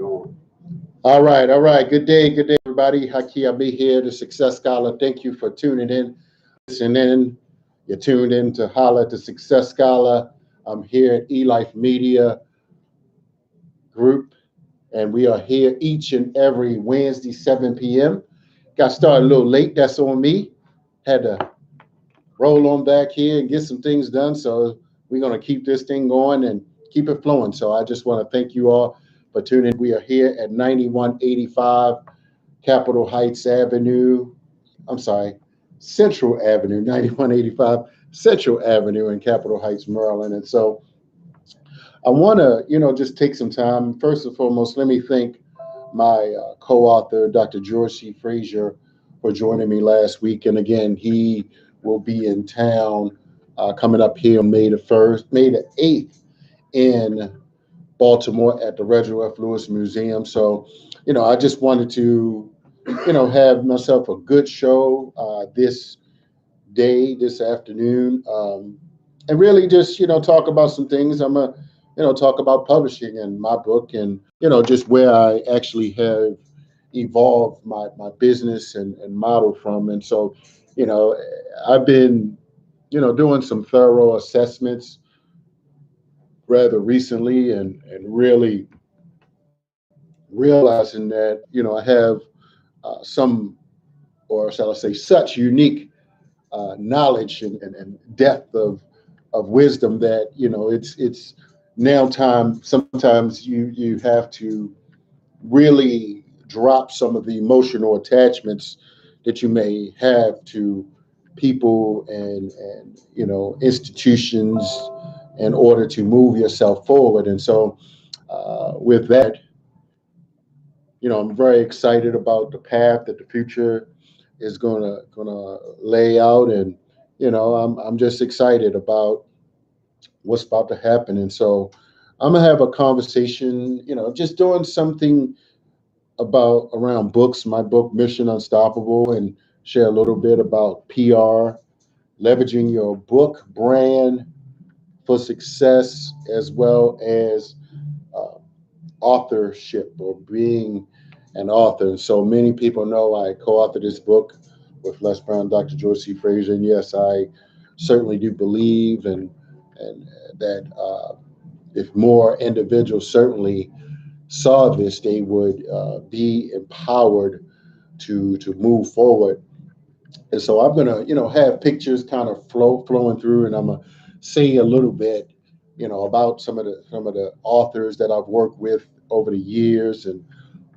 All right. Good day, everybody. Haki Abi here, the Success Scholar. Thank you for tuning in, listening in. You're tuned in to Holla at the Success Scholar. I'm here at eLife Media Group, and we are here each and every Wednesday, 7 p.m. Got started a little late. That's on me. Had to roll on back here and get some things done. So we're going to keep this thing going and keep it flowing. So I just want to thank you all for tuning in. We are here at 9185 Capitol Heights Avenue. I'm sorry, Central Avenue, 9185 Central Avenue in Capitol Heights, Maryland. And so I want to, just take some time. First and foremost, let me thank my co-author, Dr. George C. Frazier, for joining me last week. And again, he will be in town coming up here on May the 8th in Baltimore at the Reginald F. Lewis Museum. So, I just wanted to, have myself a good show this afternoon, and really just, talk about some things. I'm going to, talk about publishing and my book and, just where I actually have evolved my business and model from. And so, I've been, doing some thorough assessments rather recently and really realizing that, I have some, or shall I say, such unique knowledge and depth of wisdom that, it's now time. Sometimes you have to really drop some of the emotional attachments that you may have to people and institutions in order to move yourself forward. And so with that, I'm very excited about the path that the future is gonna lay out, and I'm just excited about what's about to happen. And so I'm gonna have a conversation, just doing something about around books, my book Mission Unstoppable, and share a little bit about PR, leveraging your book brand for success, as well as uh, authorship or being an author. And so many people know I co-authored this book with Les Brown, Dr. George C. Frazier, and yes, I certainly do believe and that if more individuals certainly saw this, they would be empowered to move forward. And so I'm gonna, have pictures kind of flowing through, and I'm gonna say a little bit, about some of the authors that I've worked with over the years, and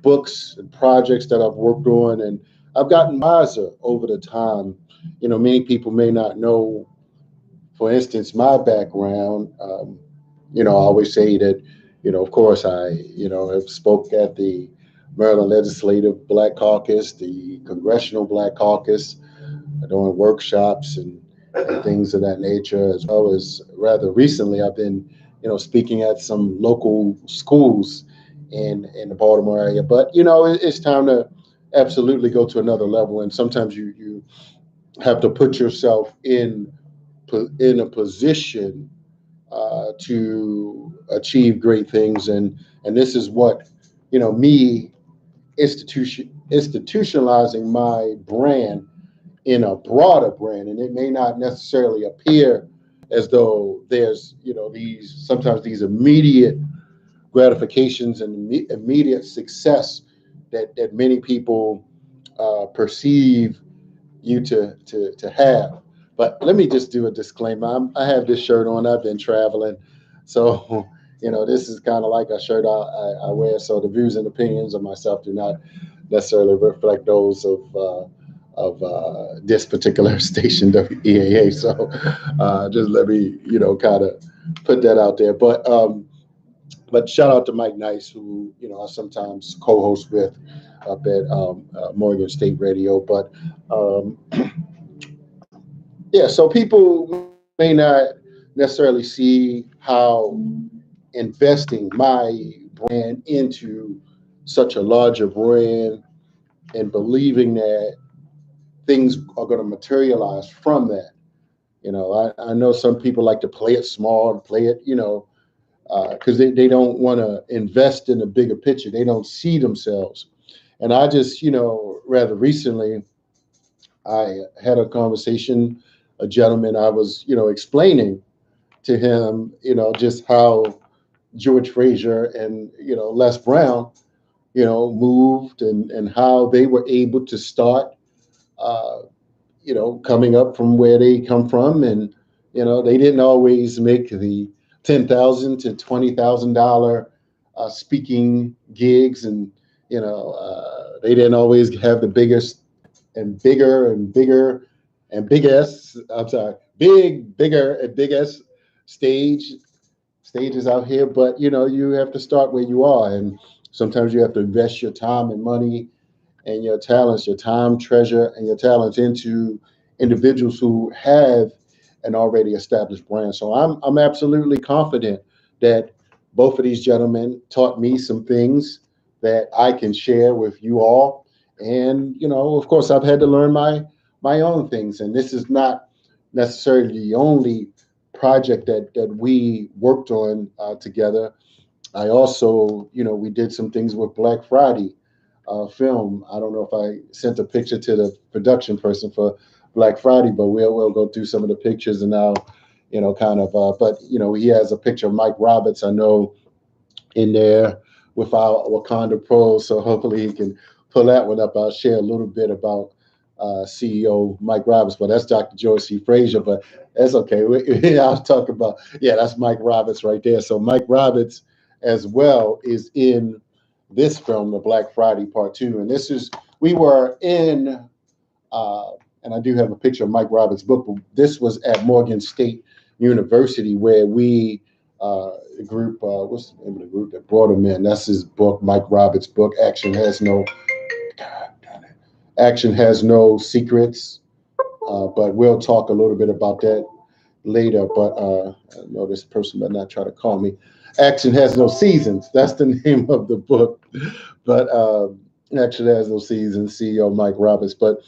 books and projects that I've worked on, and I've gotten wiser over the time. Many people may not know, for instance, my background. I always say that, of course, I, have spoke at the Maryland Legislative Black Caucus, the Congressional Black Caucus, doing workshops and things of that nature, as well as rather recently, I've been, speaking at some local schools in the Baltimore area. But it's time to absolutely go to another level, and sometimes you have to put yourself in a position to achieve great things, and this is what me institutionalizing my brand in a broader brand, and it may not necessarily appear as though there's these immediate gratifications and immediate success that many people perceive you to have. But let me just do a disclaimer. I have this shirt on. I've been traveling, so this is kind of like a shirt I wear. So the views and opinions of myself do not necessarily reflect those of this particular station, WEAA. So just let me kind of put that out there. But shout out to Mike Nice, who I sometimes co-host with up at Morgan State Radio. But um, yeah, so people may not necessarily see how investing my brand into such a larger brand and believing that things are going to materialize from that. I know some people like to play it small and play it, because they don't want to invest in the bigger picture. They don't see themselves. And I just, rather recently, I had a conversation, a gentleman, I was, explaining to him, just how George Fraser and, Les Brown, moved, and how they were able to start, uh, coming up from where they come from. And, they didn't always make the $10,000 to $20,000 speaking gigs. And, they didn't always have the biggest and bigger and bigger and biggest, I'm sorry, bigger and biggest stage stages out here. But, you have to start where you are. And sometimes you have to invest your time and money and your talents, your time, treasure, and your talents into individuals who have an already established brand. So I'm absolutely confident that both of these gentlemen taught me some things that I can share with you all. And, of course, I've had to learn my own things. And this is not necessarily the only project that we worked on together. I also, we did some things with Black Friday film. I don't know if I sent a picture to the production person for Black Friday, but we'll go through some of the pictures, and now, kind of. But he has a picture of Mike Roberts, I know, in there with our Wakanda Pro. So hopefully he can pull that one up. I'll share a little bit about CEO Mike Roberts, but that's Dr. George C. Frazier. But that's okay. I was talking about, yeah, that's Mike Roberts right there. So Mike Roberts as well is in this film, The Black Friday Part Two. And we were in, uh, and I do have a picture of Mike Roberts' book, but this was at Morgan State University where we, the group, what's the name of the group that brought him in? That's his book, Mike Roberts' book, God damn it. Action Has No Secrets. But we'll talk a little bit about that later. But I know this person better not try to call me. Action Has No Seasons. That's the name of the book. But Action Has No Seasons, CEO Mike Roberts. But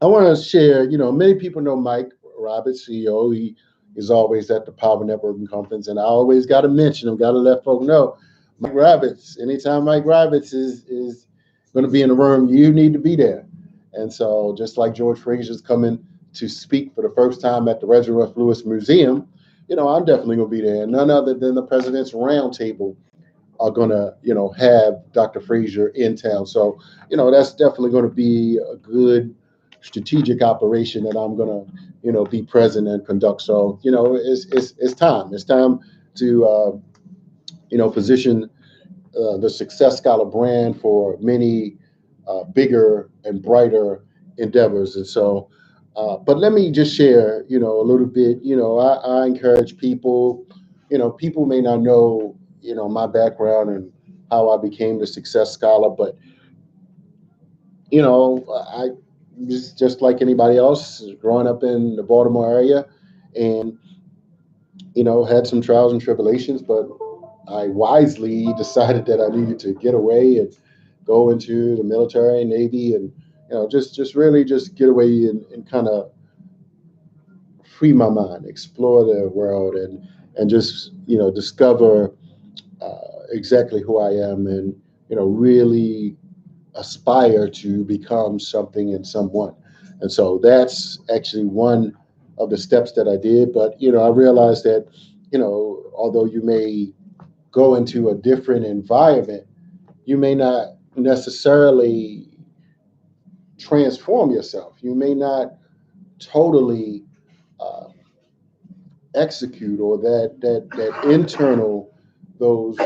I want to share, many people know Mike Roberts, CEO. He is always at the Power Networking Conference, and I always got to mention him, got to let folks know Mike Roberts. Anytime Mike Roberts is going to be in the room, you need to be there. And so, just like George Fraser is coming to speak for the first time at the Reginald F. Lewis Museum, I'm definitely going to be there. And none other than the President's Roundtable are going to, have Dr. Fraser in town. So, that's definitely going to be a good strategic operation that I'm going to, be present and conduct. So, it's time. It's time to, position the Success Scholar brand for many bigger and brighter endeavors. And so, but let me just share, a little bit. I encourage people. People may not know, my background and how I became the Success Scholar, but I was just like anybody else, growing up in the Baltimore area, and had some trials and tribulations, but I wisely decided that I needed to get away and go into the military, Navy, and just really just get away and kind of free my mind, explore the world, and just discover exactly who I am, and really aspire to become something and someone. And so that's actually one of the steps that I did. But I realized that although you may go into a different environment, you may not necessarily transform yourself. You may not totally uh, execute, or that internal, those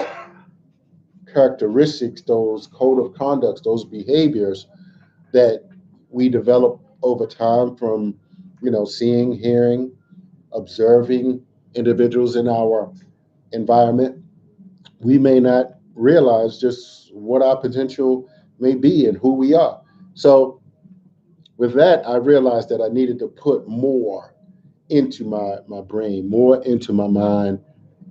characteristics, those code of conducts, those behaviors that we develop over time from seeing, hearing, observing individuals in our environment. We may not realize just what our potential may be and who we are. So with that, I realized that I needed to put more into my brain, more into my mind,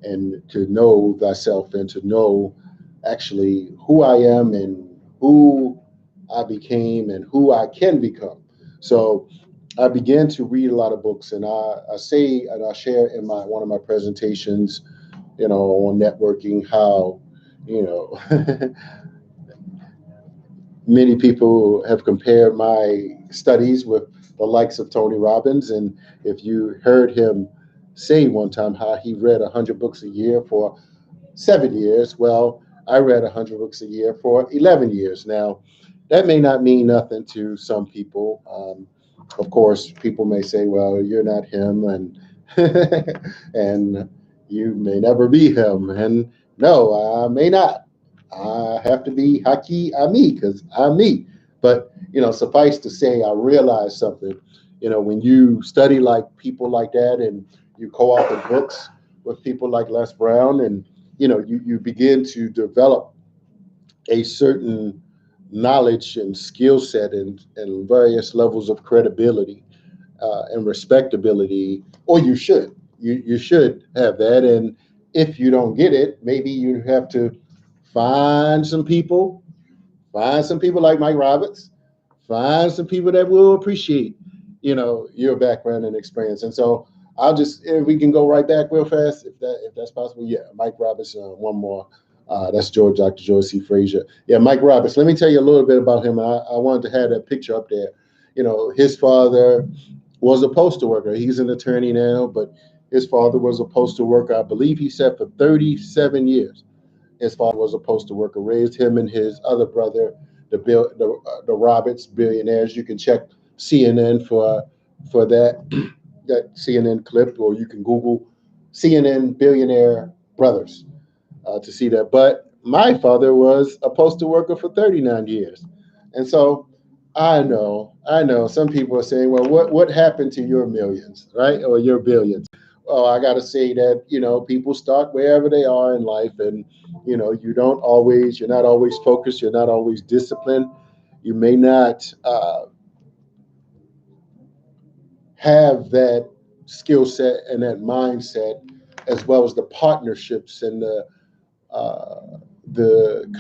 and to know thyself, and to know actually who I am and who I became and who I can become. So I began to read a lot of books, and I say, and I share in my one of my presentations, on networking, how, you know, many people have compared my studies with the likes of Tony Robbins. And if you heard him say one time how he read 100 books a year for 7 years, well, I read 100 books a year for 11 years. Now, that may not mean nothing to some people. Of course, people may say, well, you're not him, and and you may never be him. And no, I may not. I have to be Haki Ami because I'm me. But, suffice to say, I realized something. When you study like people like that and you co-author books with people like Les Brown, and, you begin to develop a certain knowledge and skill set and various levels of credibility and respectability, or you should. You should have that. And if you don't get it, maybe you have to find some people, find some people like Mike Roberts, find some people that will appreciate, your background and experience. And so I'll just, if we can go right back real fast, if that's possible. Yeah, Mike Roberts. One more. That's Dr. George C. Frazier. Yeah, Mike Roberts. Let me tell you a little bit about him. I wanted to have that picture up there. His father was a postal worker. He's an attorney now, but his father was a postal worker. I believe he said for 37 years. His father was a postal worker, raised him and his other brother, the Roberts billionaires. You can check CNN for that CNN clip, or you can Google CNN billionaire brothers to see that. But my father was a postal worker for 39 years. And so I know some people are saying, well, what happened to your millions, right? Or your billions? Oh, I got to say that, people start wherever they are in life. And, you're not always focused, you're not always disciplined. You may not have that skill set and that mindset, as well as the partnerships and the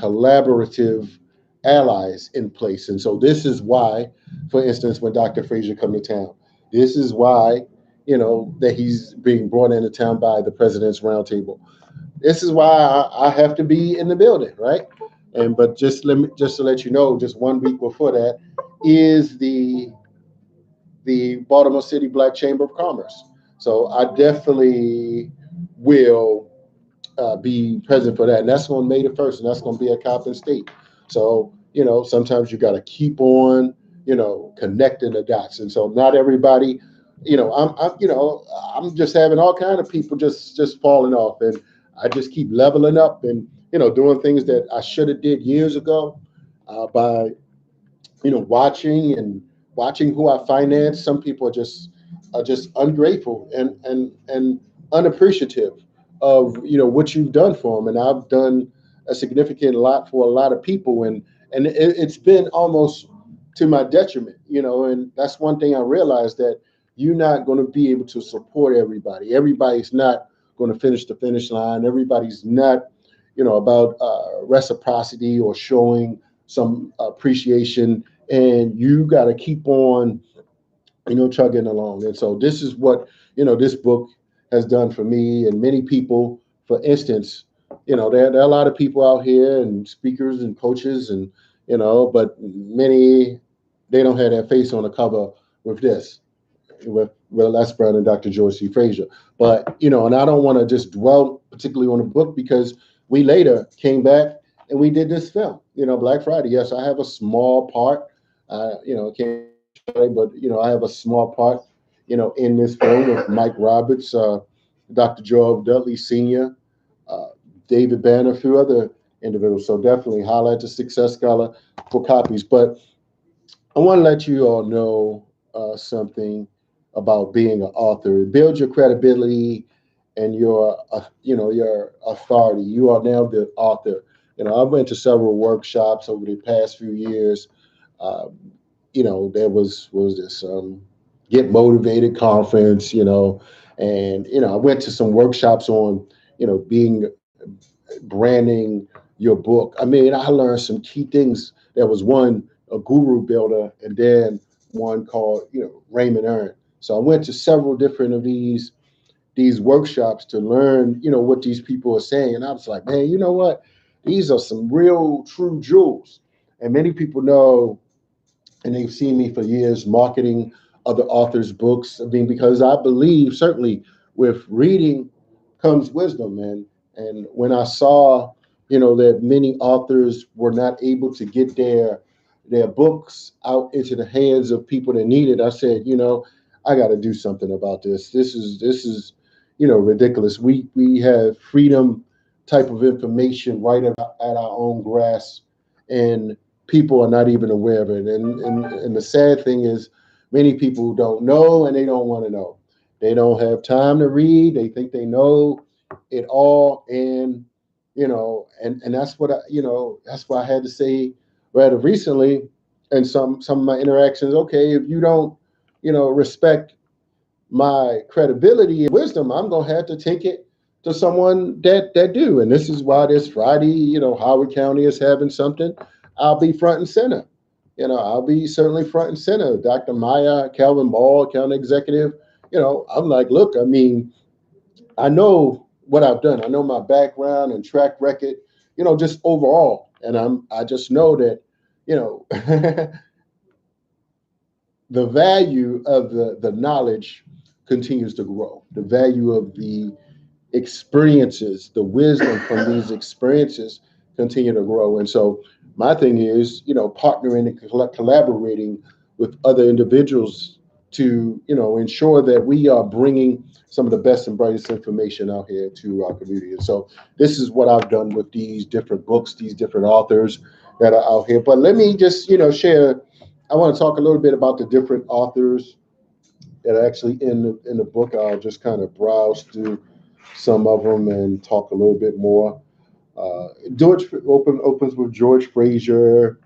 collaborative allies in place. And so this is why, for instance, when Dr. Frazier come to town, this is why, that he's being brought into town by the President's Roundtable. This is why I have to be in the building, right? And but just to let you know, just 1 week before that is the Baltimore City Black Chamber of Commerce. So I definitely will be present for that. And that's on May the 1st, and that's going to be at Coppin State. So, sometimes you got to keep on, connecting the dots. And so not everybody, I'm just having all kind of people just falling off. And I just keep leveling up and, doing things that I should have did years ago by, watching who I finance. Some people are just ungrateful and unappreciative of what you've done for them. And I've done a significant lot for a lot of people, and it's been almost to my detriment. And that's one thing I realized, that you're not going to be able to support everybody. Everybody's not going to finish the finish line. Everybody's not about reciprocity or showing some appreciation, and you got to keep on chugging along. And so this is what, this book has done for me and many people. For instance, there are a lot of people out here and speakers and coaches and, but many, they don't have their face on the cover with this, with Les Brown and Dr. George C. Frazier. But, and I don't want to just dwell particularly on the book, because we later came back and we did this film, Black Friday. Yes, I have a small part, can't but I have a small part, in this film with Mike Roberts, Dr. Joel Dudley Sr., uh, David Banner, a few other individuals. So definitely highlight the Success Scholar for copies. But I want to let you all know something about being an author. It builds your credibility and your authority. You are now the author. I went to several workshops over the past few years. Uh, there was this Get Motivated conference, and I went to some workshops on, being branding your book. I mean, I learned some key things. There was one, a guru builder, and then one called, Raymond Aaron. So I went to several different of these these workshops to learn, what these people are saying. And I was like, man, you know what? These are some real true jewels. And many people know, and they've seen me for years marketing other authors' books. I mean, because I believe certainly with reading comes wisdom. And when I saw, that many authors were not able to get their books out into the hands of people that need it, I said, I got to do something about this. This is ridiculous. We have freedom type of information right at our own grasp, and people are not even aware of it. And the sad thing is, many people don't know, and they don't want to know. They don't have time to read. They think they know it all, and that's what that's why I had to say rather recently, and some of my interactions. Okay, if you don't, respect my credibility and wisdom, I'm gonna have to take it to someone that do. And this is why this Friday, Howard County is having something. I'll be front and center. I'll be certainly front and center. Dr. Maya, Calvin Ball, county executive. I'm like, look, I mean, I know what I've done. I know my background and track record, just overall. And I just know that, the value of the knowledge continues to grow. The value of the experiences, the wisdom from these experiences continue to grow. And so my thing is, partnering and collaborating with other individuals to, ensure that we are bringing some of the best and brightest information out here to our community. And so this is what I've done with these different books, these different authors that are out here. But let me just, share. I want to talk a little bit about the different authors that are actually in the book. I'll just kind of browse through some of them and talk a little bit more. George opens with George Frazier,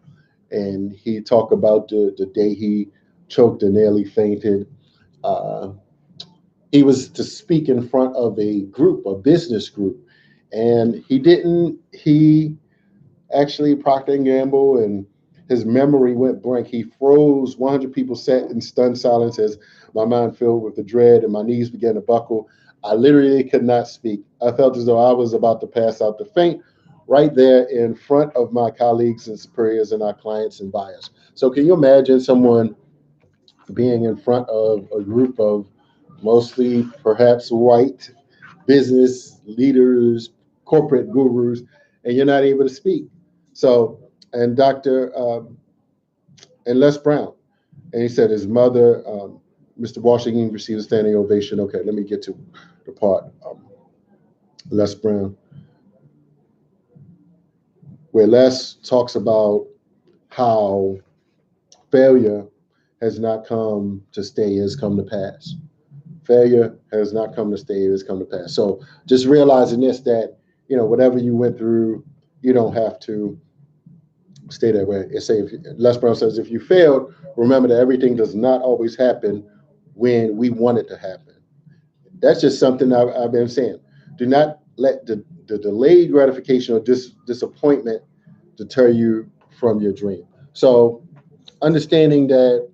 and he talked about the day he choked and nearly fainted. Uh, he was to speak in front of a business group, and he actually Procter and Gamble, and his memory went blank. He froze. 100 people sat in stunned silence as my mind filled with the dread and my knees began to buckle. I literally could not speak. I felt as though I was about to pass out to faint right there in front of my colleagues and superiors and our clients and buyers. So can you imagine someone being in front of a group of mostly perhaps white business leaders, corporate gurus, and you're not able to speak? So, and and Les Brown, and he said his mother, Mr. Washington, received a standing ovation. Okay, let me get to the part. Les Brown, where Les talks about how failure has not come to stay, has come to pass. Failure has not come to stay, it has come to pass. So just realizing this, that, whatever you went through, you don't have to stay that way. It's say, Les Brown says, if you failed, remember that everything does not always happen when we want it to happen. That's just something I've been saying. Do not let the delayed gratification or disappointment deter you from your dream. So understanding that,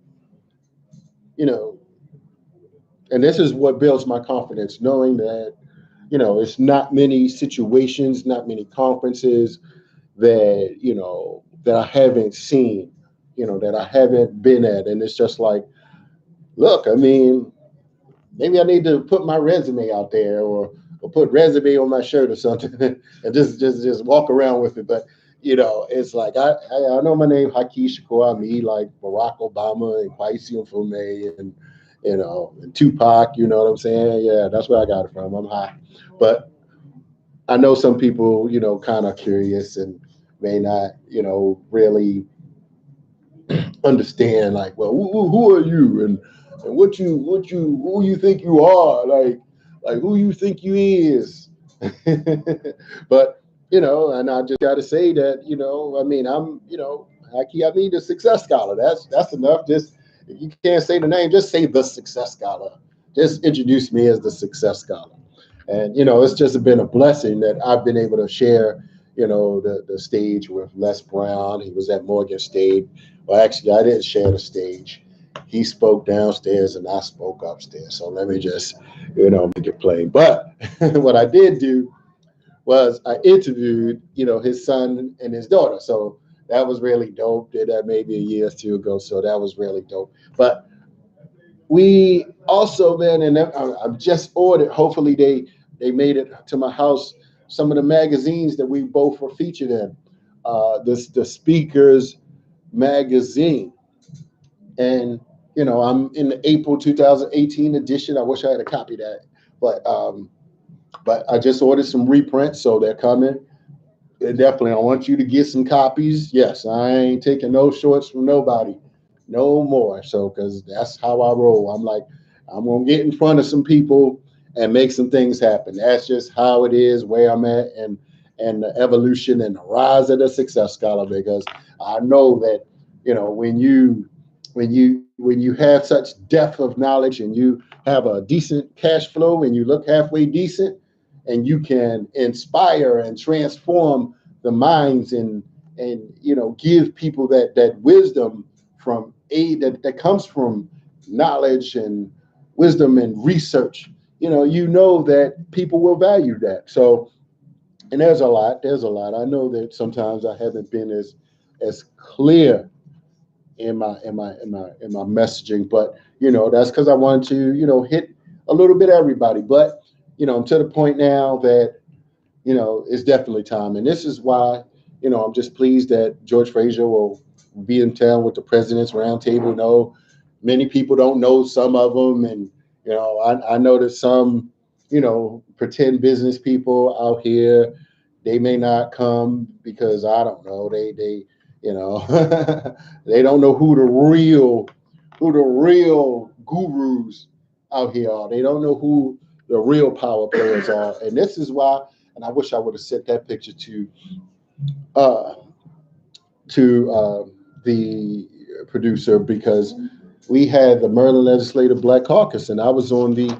and this is what builds my confidence, knowing that, it's not many situations, not many conferences that, that I haven't seen, that I haven't been at. And it's just like, look, I mean, maybe I need to put my resume out there, or put resume on my shirt or something and just walk around with it. But, it's like, I know my name, Haki Shakur Ami, like Barack Obama and Kwesi Mfume and, and Tupac, you know what I'm saying? Yeah, that's where I got it from. I'm high. But I know some people, kind of curious and may not, really understand, like, well, who are you, and who you think you are, like who you think you is. But and I just got to say that, I mean, I'm, I mean, the Success Scholar. That's enough. Just, if you can't say the name, just say the Success Scholar. Just introduce me as the Success Scholar. And it's just been a blessing that I've been able to share, the stage with Les Brown. He was at Morgan State. Well, actually, I didn't share the stage. he spoke downstairs and I spoke upstairs. So let me just, make it plain. But what I did do was I interviewed, his son and his daughter. So that was really dope. Did that maybe a year or two ago. So that was really dope. But we also, man, and I've just ordered. Hopefully they made it to my house. Some of the magazines that we both were featured in, the Speakers magazine, and I'm in the April 2018 edition. I wish I had a copy of that, but I just ordered some reprints, so they're coming. And definitely, I want you to get some copies. Yes, I ain't taking no shorts from nobody, no more. So, because that's how I roll. I'm like, I'm gonna get in front of some people and make some things happen. That's just how it is, where I'm at, and the evolution and the rise of the success scholar. Because I know that when you have such depth of knowledge and you have a decent cash flow and you look halfway decent and you can inspire and transform the minds and give people that wisdom from aid that comes from knowledge and wisdom and research, that people will value that. So, and there's a lot I know that sometimes I haven't been as clear in my messaging, but that's because I wanted to hit a little bit of everybody. But I'm to the point now that it's definitely time, and this is why I'm just pleased that George Frazier will be in town with the President's Roundtable. No, many people don't know some of them, and I know that some pretend business people out here, they may not come because I don't know, they they don't know who the real gurus out here are. They don't know who the real power players are, and this is why. And I wish I would have sent that picture uh, to the producer, because we had the Maryland Legislative Black Caucus, and I was on the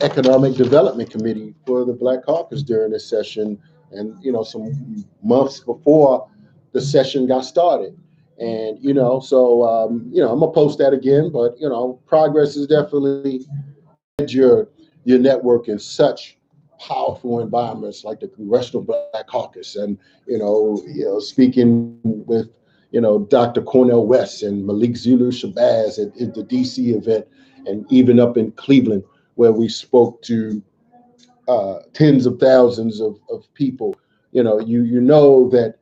Economic Development Committee for the Black Caucus during this session, and some months before the session got started. And so I'm gonna post that again, but progress is definitely your network in such powerful environments like the Congressional Black Caucus, and speaking with Dr. Cornel West and Malik Zulu Shabazz at the DC event, and even up in Cleveland where we spoke to tens of thousands of people. You know that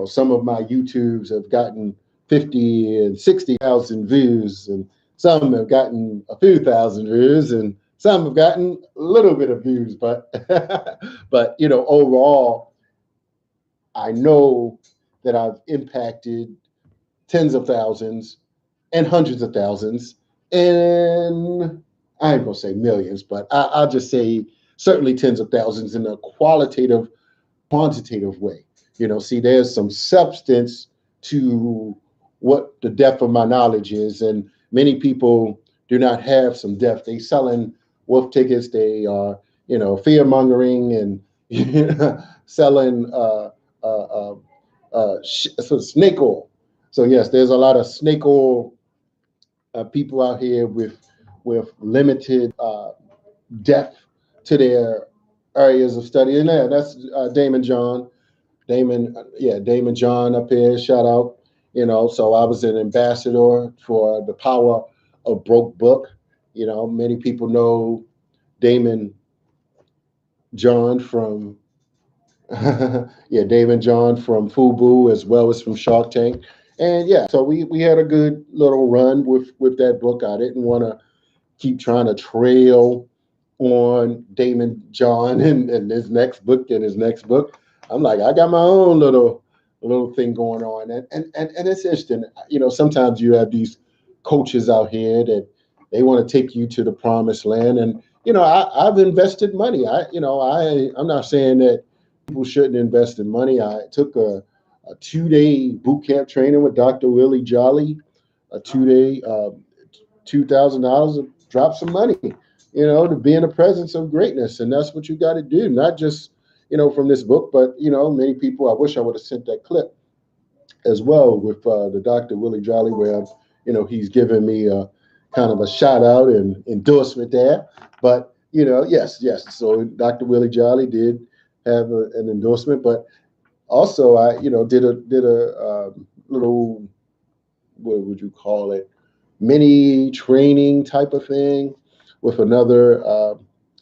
some of my YouTubes have gotten 50 and 60,000 views, and some have gotten a few thousand views, and some have gotten a little bit of views. But but overall, I know that I've impacted tens of thousands and hundreds of thousands, and I ain't gonna say millions, but I'll just say certainly tens of thousands in a quantitative way. See, there's some substance to what the depth of my knowledge is, and many people do not have some depth. They selling wolf tickets. They are, fear mongering and selling so snake oil. So yes, there's a lot of snake oil people out here with limited depth to their areas of study. And that's Damon John. Damon John up here, shout out. So I was an ambassador for the Power of Broke book. Many people know Damon John from Damon John from Fubu, as well as from Shark Tank. And yeah, so we had a good little run with that book. I didn't want to keep trying to trail on Damon John and his next book and his next book. I'm like, I got my own little thing going on, and it's interesting. Sometimes you have these coaches out here that they want to take you to the promised land, and I've invested money. I'm not saying that people shouldn't invest in money. I took a 2-day boot camp training with Dr. Willie Jolly, a 2-day, $2,000 to drop some money, to be in the presence of greatness. And that's what you got to do, not just, from this book, but, many people, I wish I would have sent that clip as well with the Dr. Willie Jolly, where I'm, he's given me a kind of a shout out and endorsement there. But yes, yes. So Dr. Willie Jolly did have an endorsement, but also I did a little, what would you call it, mini training type of thing with another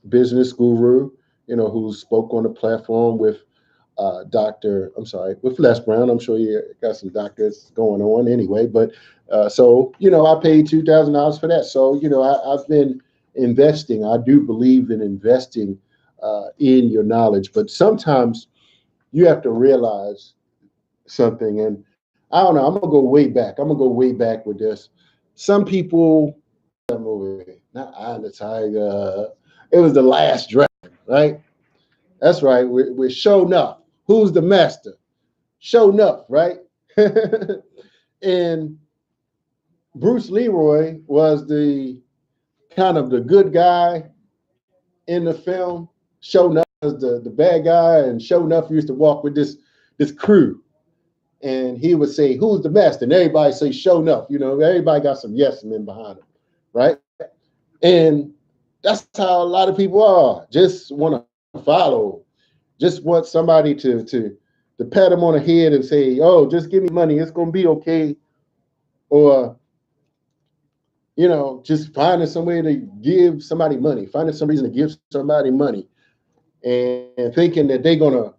business guru, who spoke on the platform with with Les Brown. I'm sure you got some doctors going on anyway, but so I paid $2,000 for that. So I've been investing. I do believe in investing in your knowledge, but sometimes you have to realize something. And I don't know. I'm gonna go way back. I'm gonna go way back with this. Some people, movie, not Eye of the Tiger. It was The Last Dragon, right? That's right. We're Show Enough. Who's the master? Show Enough, right? And Bruce Leroy was the kind of the good guy in the film. Show Enough was the bad guy, and Show Enough used to walk with this crew, and he would say, "Who's the master?" And everybody say, "Show Enough." Everybody got some yes men behind him, right? And that's how a lot of people are. Just want to follow. Just want somebody to pat them on the head and say, "Oh, just give me money. It's gonna be okay." Or just finding some way to give somebody money, finding some reason to give somebody money, and thinking that they're gonna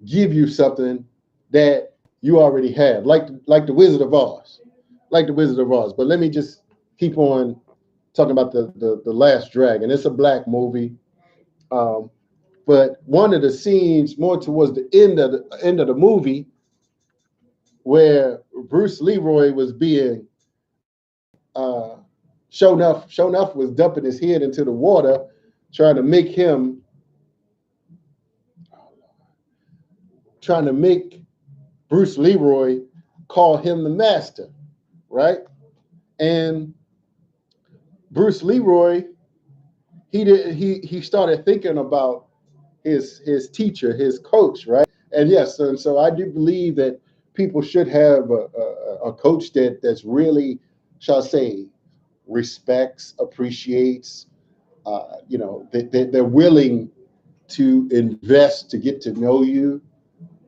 give you something that you already have, like the Wizard of Oz, like the Wizard of Oz. But let me just keep on talking about the Last Dragon. It's a black movie, but one of the scenes more towards the end of the movie, where Bruce Leroy was being Show Enough was dumping his head into the water, trying to make Bruce Leroy call him the master, right? And Bruce Leroy, he started thinking about his teacher, his coach, right? And yes, and so I do believe that people should have a coach that's really, shall I say, respects, appreciates, they're willing to invest to get to know you.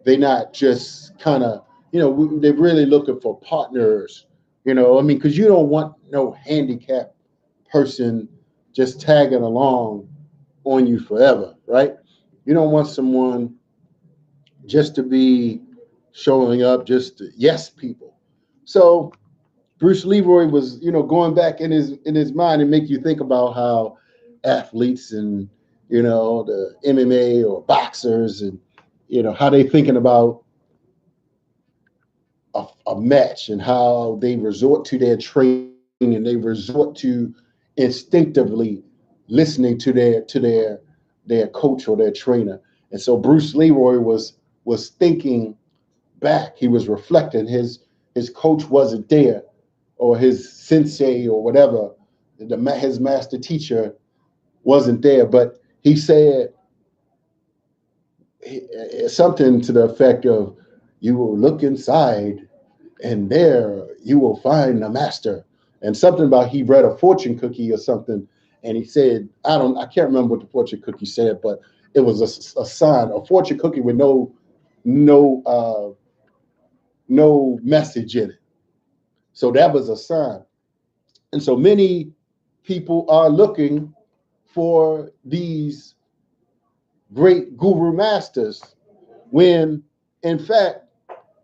They're not just kind of, they're really looking for partners, because you don't want no handicapped person just tagging along on you forever, right? You don't want someone just to be showing up, just to yes people. So Bruce Leroy was, going back in his mind and make you think about how athletes and the MMA or boxers and how they thinking about a match and how they resort to their training and they resort to instinctively listening to their coach or their trainer. And so Bruce Leroy was thinking back. He was reflecting. His coach wasn't there, or his sensei or whatever, his master teacher wasn't there. But he said something to the effect of, "You will look inside, and there you will find the master." And something about he read a fortune cookie or something, and he said, I can't remember what the fortune cookie said, but it was a sign, a fortune cookie with no message in it. So that was a sign. And so many people are looking for these great guru masters when, in fact,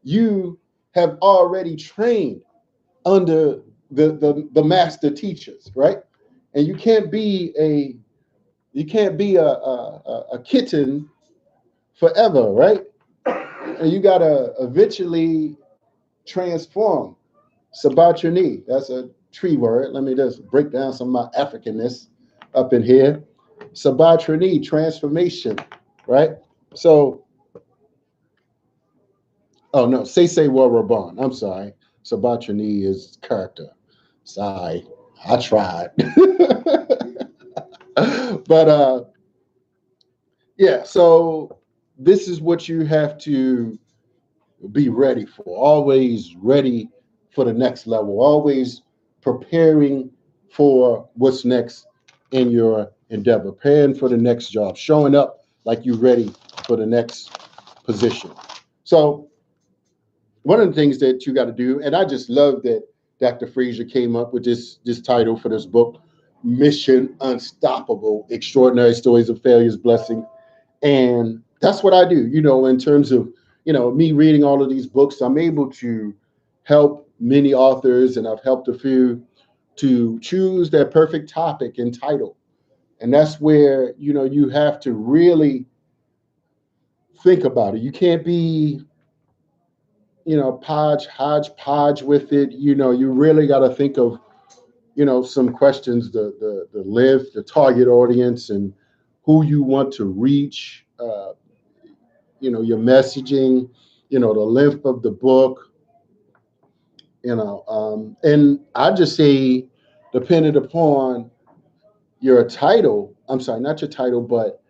you have already trained under the master teachers, right? And you can't be a kitten forever, right? And you gotta eventually transform. Sabatrini, that's a tree word. Let me just break down some of my Africanness up in here. Sabatrini, transformation, right? So, oh no, Say Warabon. I'm sorry. Sabatrini is character. Sorry, I tried. But yeah, so this is what you have to be ready for. Always ready for the next level, always preparing for what's next in your endeavor, preparing for the next job, showing up like you're ready for the next position. So one of the things that you got to do, and I just love that Dr. Frazier came up with this title for this book, Mission Unstoppable: Extraordinary Stories of Failure's Blessing. And that's what I do, in terms of, me reading all of these books. I'm able to help many authors, and I've helped a few to choose their perfect topic and title. And that's where, you have to really think about it. You can't be, hodgepodge with it. You really got to think of, some questions, the length, the target audience, and who you want to reach, your messaging, the length of the book, and I just say, depending upon your title, I'm sorry, not your title, but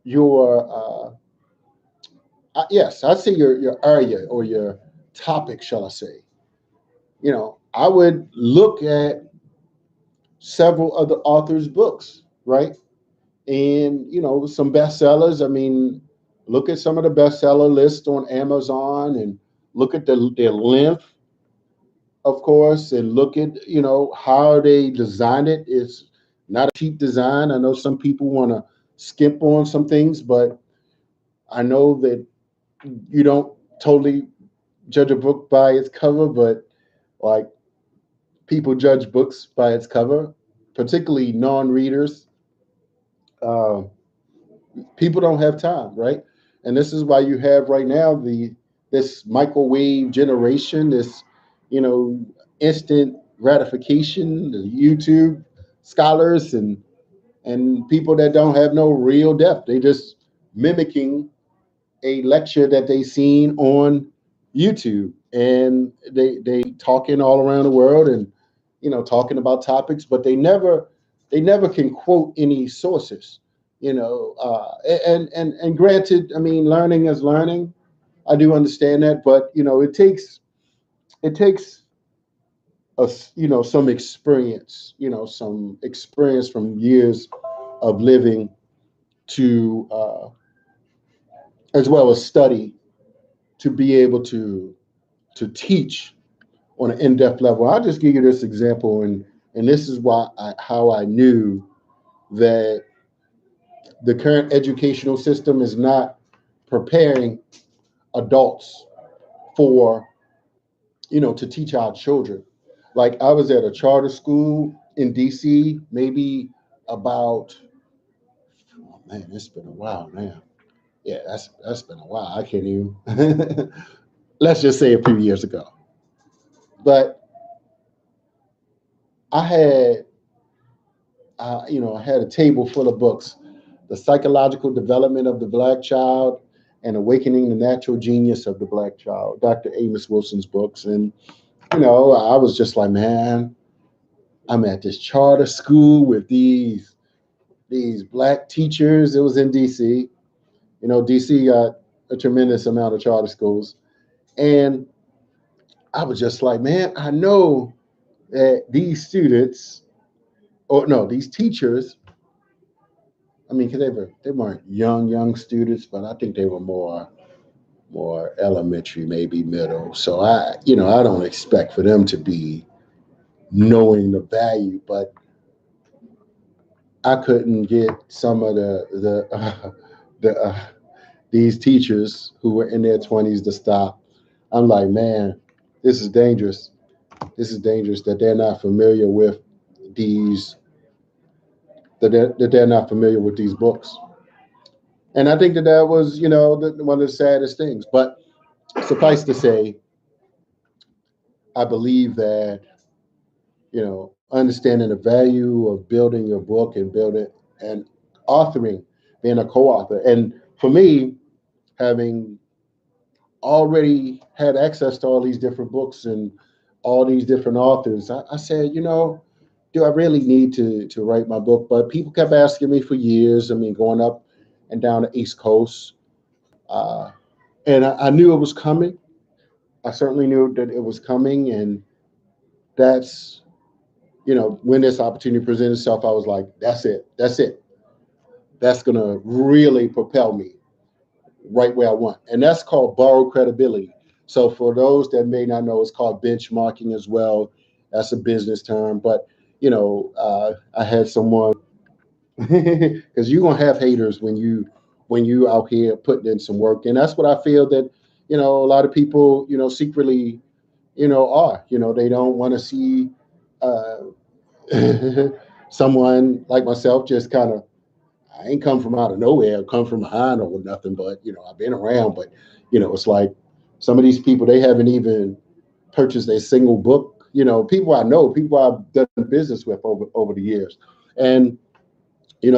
your, yes, I'd say your area or your topic, shall I say. I would look at several other authors' books, right? And, some bestsellers. I mean, look at some of the bestseller lists on Amazon and look at their length, of course, and look at, how they design it. It's not a cheap design. I know some people want to skimp on some things, but I know that you don't totally judge a book by its cover, but like people judge books by its cover, particularly non-readers. Uh, People don't have time, right? And this is why you have right now this microwave generation, this, instant gratification, the YouTube scholars and people that don't have no real depth. They just mimicking a lecture that they seen on YouTube, and they talking all around the world, and talking about topics, but they never can quote any sources. And granted, I mean, learning is learning. I do understand that, but it takes us, some experience from years of living to, as well as study, to be able to teach on an in-depth level. I'll just give you this example, and this is how I knew that the current educational system is not preparing adults for, to teach our children. Like, I was at a charter school in DC, maybe about, oh man, it's been a while now. Yeah, that's been a while. I can't even. Let's just say a few years ago. But I had, I had a table full of books: The Psychological Development of the Black Child and Awakening the Natural Genius of the Black Child, Dr. Amos Wilson's books. And, I was just like, man, I'm at this charter school with these black teachers. It was in DC. DC got a tremendous amount of charter schools. And I was just like, man, I know that these students, or no, these teachers, I mean, 'cause they weren't young students, but I think they were more elementary, maybe middle. So I don't expect for them to be knowing the value, but I couldn't get some of the these teachers who were in their 20s to stop. I'm like, man, this is dangerous. This is dangerous that they're not familiar with these that they're not familiar with these books. And I think that was, one of the saddest things. But suffice to say, I believe that, understanding the value of building your book and building and authoring, being a co-author. And for me, having already had access to all these different books and all these different authors, I said, do I really need to write my book? But people kept asking me for years. I mean, going up and down the East Coast. And I knew it was coming. I certainly knew that it was coming, and that's, when this opportunity presented itself, I was like, that's it, that's gonna really propel me right where I want, and that's called borrowed credibility. So for those that may not know, it's called benchmarking as well. That's a business term, but I had someone because you're gonna have haters when you out here putting in some work, and that's what I feel that a lot of people secretly are. They don't want to see uh, someone like myself just kind of. I ain't come from out of nowhere, come from behind or nothing, but I've been around. But it's like some of these people, they haven't even purchased a single book. People I know, people I've done business with over the years, and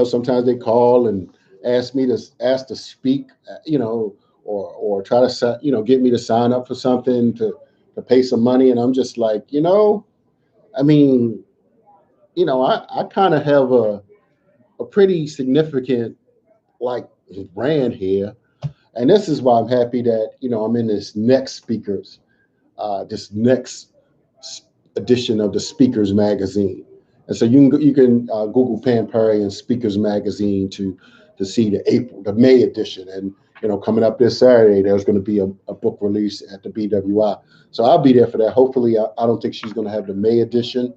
sometimes they call and ask to speak, or try to get me to sign up for something to pay some money, and I'm just like, I mean, I kind of have a pretty significant like brand here, and this is why I'm happy that I'm in this next edition of the Speakers Magazine. And so you can Google Pam Perry and Speakers Magazine to see the May edition. And coming up this Saturday, there's going to be a book release at the BWI. So I'll be there for that. Hopefully, I don't think she's going to have the May edition.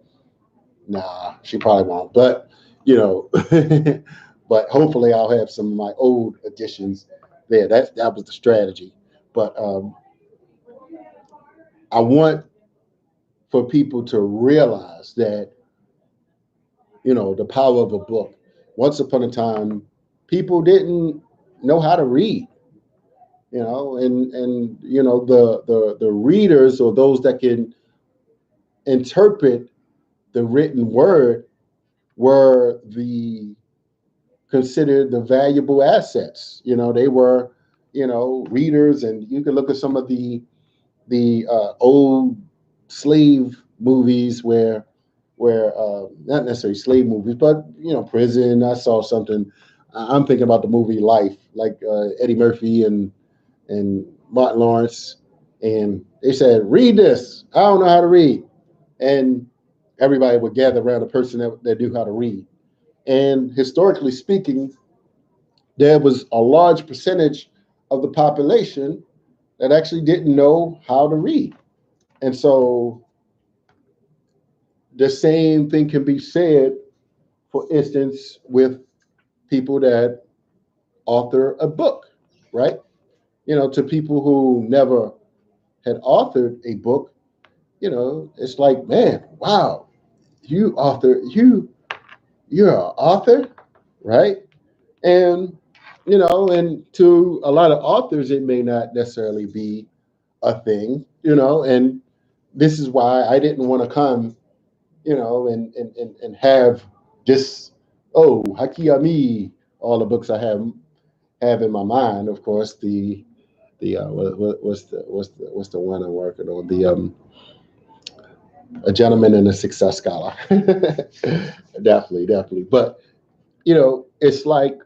Nah, she probably won't. But but hopefully I'll have some of my old editions there. That was the strategy. But I want for people to realize that the power of a book. Once upon a time, people didn't know how to read, and the readers, or those that can interpret the written word, were the considered the valuable assets. They were readers, and you can look at some of the old slave movies where not necessarily slave movies, but prison. I saw something. I'm thinking about the movie Life, like Eddie Murphy and Martin Lawrence, and they said, "Read this. I don't know how to read," and everybody would gather around a person that knew how to read. And historically speaking, there was a large percentage of the population that actually didn't know how to read, and so the same thing can be said, for instance, with people that author a book, right? To people who never had authored a book, it's like, man, wow, you're an author, right? And and to a lot of authors, it may not necessarily be a thing, and this is why I didn't want to come, and have this, oh, Hakiyami, all the books I have in my mind. Of course, the what's the one I'm working on? The A Gentleman and a Success Scholar. Definitely. But it's like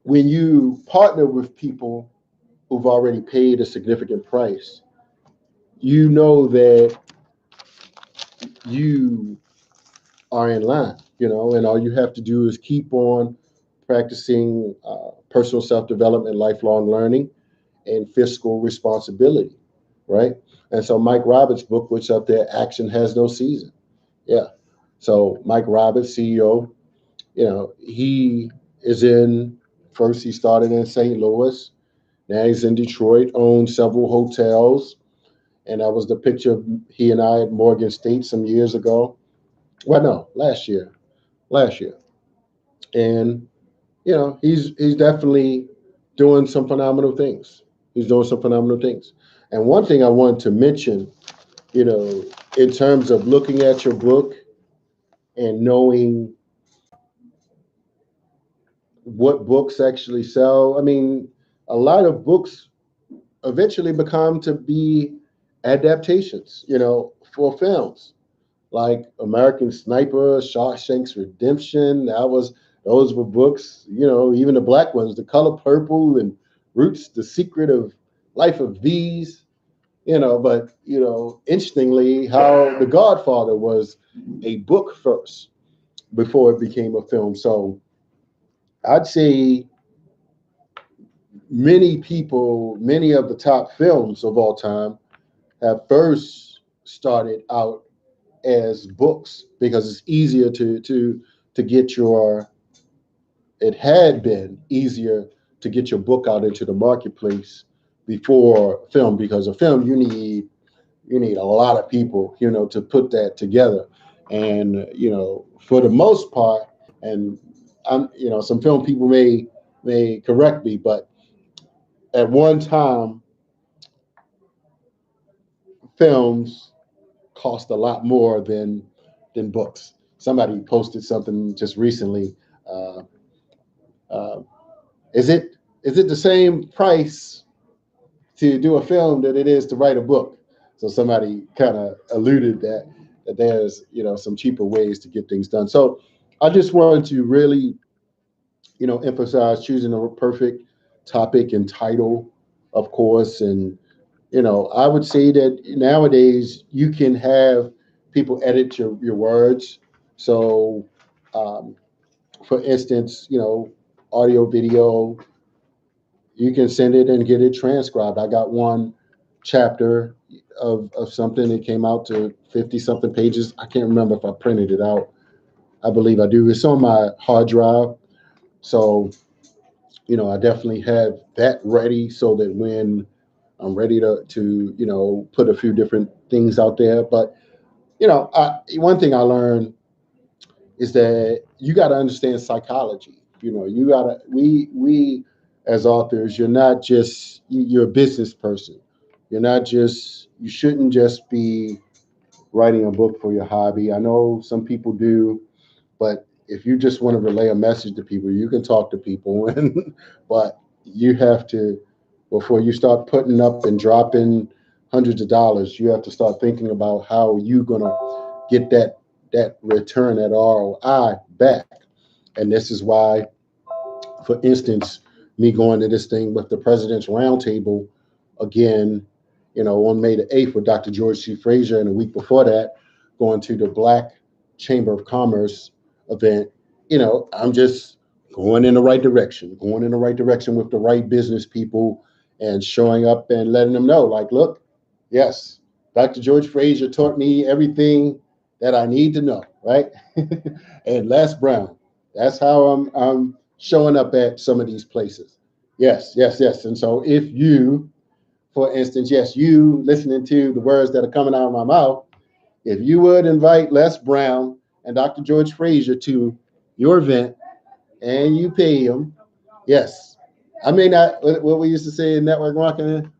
when you partner with people who've already paid a significant price, you know that you are in line, and all you have to do is keep on practicing personal self-development, lifelong learning, and fiscal responsibility, right? And so Mike Roberts' book, which up there, Action Has No Season. Yeah. So Mike Roberts, CEO, he is first he started in St. Louis. Now he's in Detroit, owns several hotels. And that was the picture of he and I at Morgan State some years ago. Well, no, last year. Last year. And, he's definitely doing some phenomenal things. He's doing some phenomenal things. And one thing I wanted to mention, in terms of looking at your book and knowing what books actually sell. I mean, a lot of books eventually become to be adaptations, for films like American Sniper, Shawshank's Redemption. Those were books, even the black ones, The Color Purple and Roots, The Secret of Life of Bees. But interestingly, how The Godfather was a book first before it became a film. So I'd say many of the top films of all time have first started out as books because it's easier to get your it had been easier to get your book out into the marketplace before film, because a film you need a lot of people to put that together. And for the most part, and I'm some film people may correct me, but at one time films cost a lot more than books. Somebody posted something just recently. uh, uh, is it the same price to do a film than it is to write a book? So somebody kind of alluded that there's some cheaper ways to get things done. So I just wanted to really emphasize choosing a perfect topic and title, of course. And I would say that nowadays you can have people edit your words. So, um, for instance, audio, video, you can send it and get it transcribed. I got one chapter of something that came out to 50 something pages. I can't remember if I printed it out. I believe I do. It's on my hard drive. So, I definitely have that ready so that when I'm ready to put a few different things out there. But, one thing I learned is that you got to understand psychology. You got to, we as authors, you're not just, you're a business person. You shouldn't just be writing a book for your hobby. I know some people do, but if you just want to relay a message to people, you can talk to people, but you have to, before you start putting up and dropping hundreds of dollars, you have to start thinking about how you're gonna get that return, that ROI back. And this is why, for instance, me going to this thing with the President's Roundtable again, on May the 8th with Dr. George C. Frazier, and a week before that, going to the Black Chamber of Commerce event. I'm just going in the right direction with the right business people and showing up and letting them know, like, look, yes, Dr. George Frazier taught me everything that I need to know, right? And Les Brown. That's how I'm showing up at some of these places. Yes, yes, yes. And so if you, for instance, yes, you listening to the words that are coming out of my mouth, if you would invite Les Brown and Dr. George Frazier to your event and you pay them, yes, I may not, what we used to say in network marketing,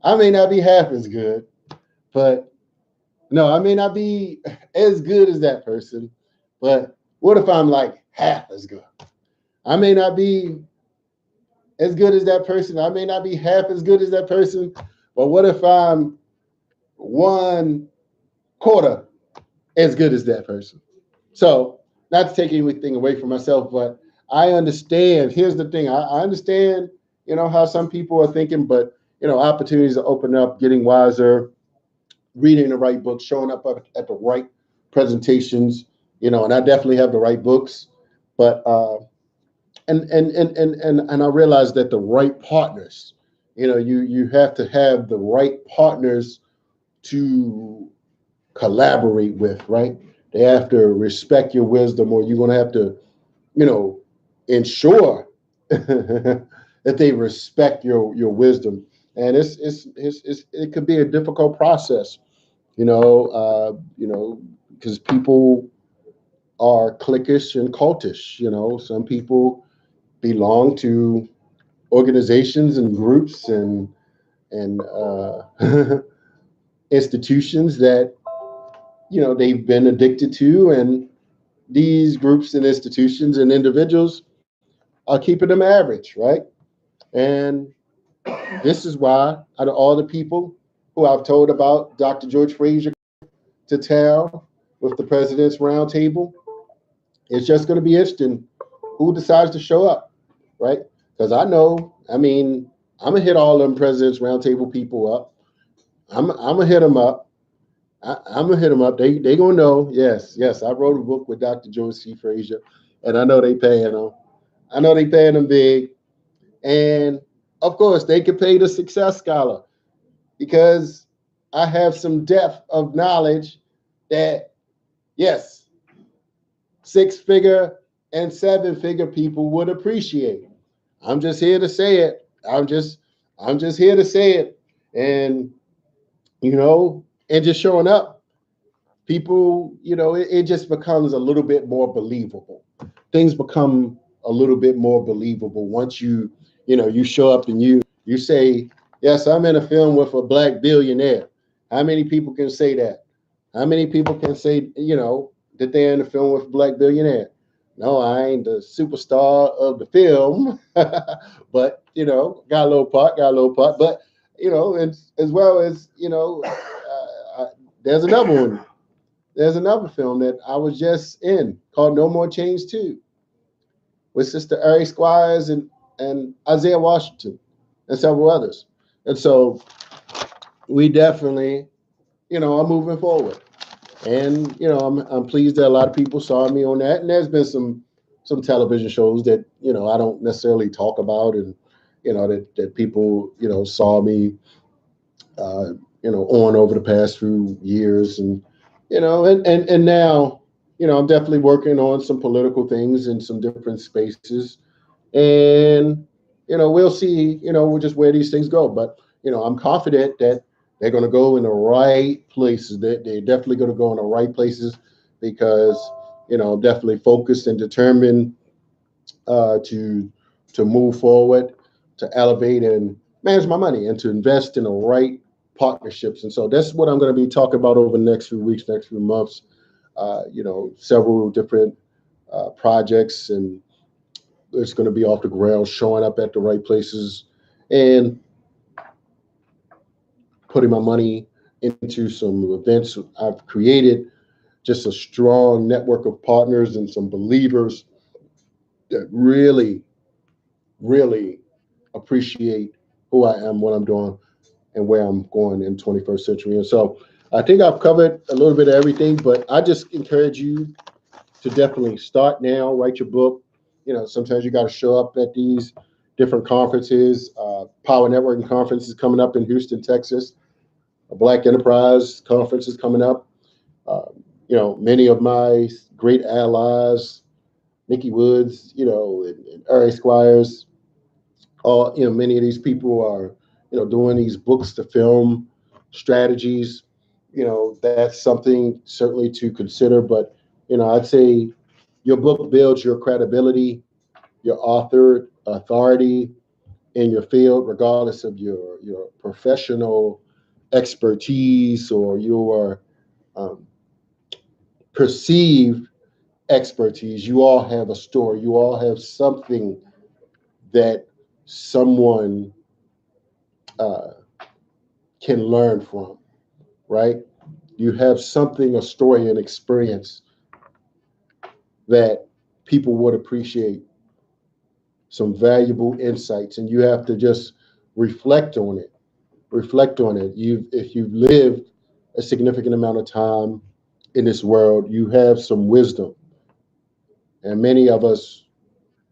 I may not be half as good, but no, I may not be as good as that person, but what if I'm like half as good? I may not be as good as that person. I may not be half as good as that person, but what if I'm 1/4 as good as that person? So, not to take anything away from myself, but I understand. Here's the thing: I understand, how some people are thinking, but opportunities are opening up, getting wiser, reading the right books, showing up at the right presentations, and I definitely have the right books, but and I realize that the right partners, you have to have the right partners to collaborate with, right? They have to respect your wisdom, or you're going to have to, ensure that they respect your wisdom. And it could be a difficult process, because people are cliquish and cultish. Some people belong to organizations and groups and institutions that they've been addicted to, and these groups and institutions and individuals are keeping them average, right? And this is why, out of all the people who I've told about Dr. George Frazier to town with the President's Roundtable, it's just going to be interesting who decides to show up, right? Because I know, I'm going to hit all them President's Roundtable people up. I'm gonna hit them up. I'm gonna hit them up. They gonna know. Yes, yes. I wrote a book with Dr. Joe C. Frazier, and I know they paying them. I know they paying them big, and of course they can pay the Success Scholar because I have some depth of knowledge that yes, 6-figure and 7-figure people would appreciate. I'm just here to say it. I'm just here to say it, and and just showing up, people, it just becomes a little bit more believable. Things become a little bit more believable once you show up and you say, yes, I'm in a film with a black billionaire. How many people can say that? How many people can say, that they're in a film with a black billionaire? No, I ain't the superstar of the film, but got a little part. But as well as there's another one. There's another film that I was just in called No More Change 2 with Sister Ari Squires and Isaiah Washington and several others. And so we definitely, are moving forward. And, I'm pleased that a lot of people saw me on that. And there's been some television shows that, I don't necessarily talk about and, that people, saw me uh, on over the past few years, and now, I'm definitely working on some political things in some different spaces, and we'll see, just where these things go. But I'm confident that they're going to go in the right places. They're definitely going to go in the right places because I'm definitely focused and determined to move forward, to elevate and manage my money, and to invest in the right partnerships. And so that's what I'm going to be talking about over the next few weeks, next few months. Several different projects, and it's going to be off the ground, showing up at the right places, and putting my money into some events. I've created just a strong network of partners and some believers that really, really appreciate who I am, what I'm doing, and where I'm going in 21st century. And so I think I've covered a little bit of everything, but I just encourage you to definitely start now, write your book. Sometimes you got to show up at these different conferences. Power Networking Conference is coming up in Houston, Texas. A Black Enterprise Conference is coming up. Many of my great allies, Nikki Woods, and Ari Squires, many of these people are, doing these books to film strategies. That's something certainly to consider. But, I'd say your book builds your credibility, your author authority in your field, regardless of your professional expertise or your um, perceived expertise. You all have a story. You all have something that someone uh, can learn from, right? You have something, a story, an experience that people would appreciate, some valuable insights, and you have to just reflect on it. Reflect on it. If you've lived a significant amount of time in this world, you have some wisdom. And many of us,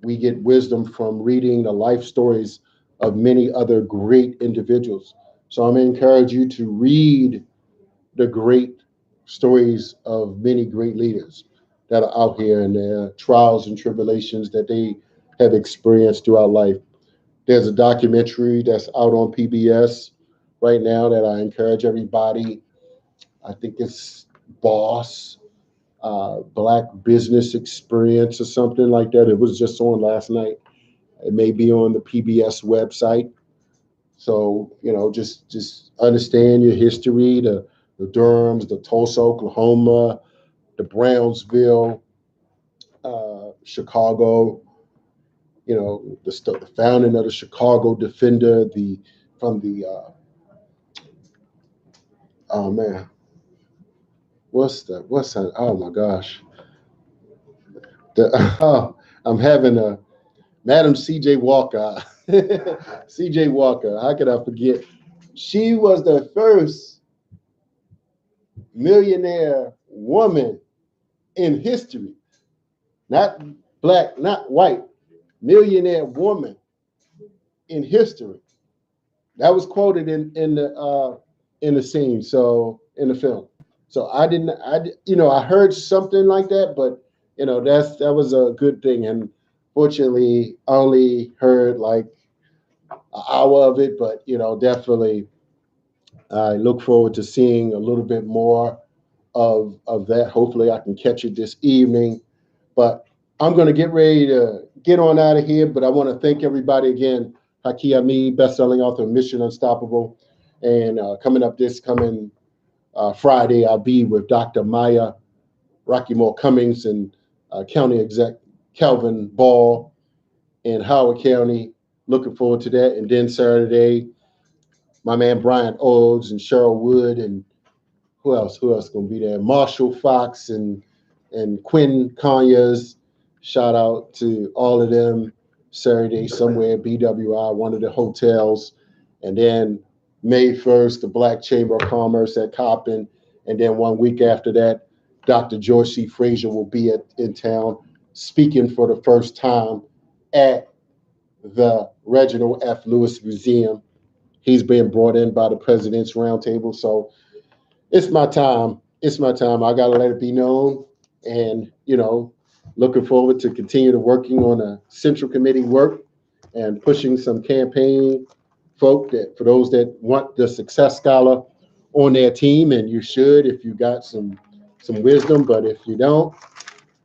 we get wisdom from reading the life stories of many other great individuals. So I'm going to encourage you to read the great stories of many great leaders that are out here and their trials and tribulations that they have experienced throughout life. There's a documentary that's out on PBS right now that I encourage everybody. I think it's Boss, Black Business Experience or something like that. It was just on last night. It may be on the PBS website. So, just understand your history, the Durhams, the Tulsa, Oklahoma, the Brownsville, Chicago, the founding of the Chicago Defender, from the oh man, what's that? Oh my gosh, I'm having a Madam C.J. Walker. C.J. Walker. How could I forget She was the first millionaire woman in history, not black, not white, millionaire woman in history. That was quoted in the scene, so in the film. So I didn't, I heard something like that, but that was a good thing. And fortunately, I only heard like an hour of it, but definitely I look forward to seeing a little bit more of that. Hopefully, I can catch it this evening. But I'm going to get ready to get on out of here. But I want to thank everybody again. Haki Ami, best-selling author of Mission Unstoppable, and coming Friday, I'll be with Dr. Maya Rocky Moore Cummings and County Exec Calvin Ball in Howard County. Looking forward to that. And then Saturday, my man Brian Oates and Cheryl Wood and who else? Who else gonna be there? Marshall Fox and Quinn Conyers. Shout out to all of them. Saturday somewhere at BWI, one of the hotels, and then May 1st, the Black Chamber of Commerce at Coppin, and then 1 week after that, Dr. George C. Frazier will be in town speaking for the first time at the Reginald F. Lewis Museum. He's being brought in by the President's Roundtable, so it's my time. It's my time. I gotta let it be known, and looking forward to continue to working on a central committee work and pushing some campaign folk that for those that want the Success Scholar on their team, and you should if you got some wisdom. But if you don't,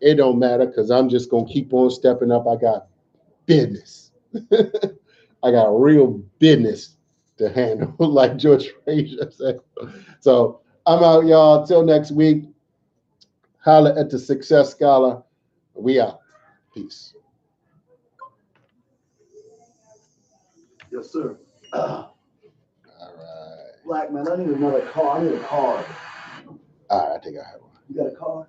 it don't matter because I'm just gonna keep on stepping up. I got business. I got real business to handle, like George Frazier said. So I'm out, y'all. Till next week. Holla at the Success Scholar. We out. Peace. Yes, sir. All right. Black man, I need another car. I need a card. All right, I think I have one. You got a card?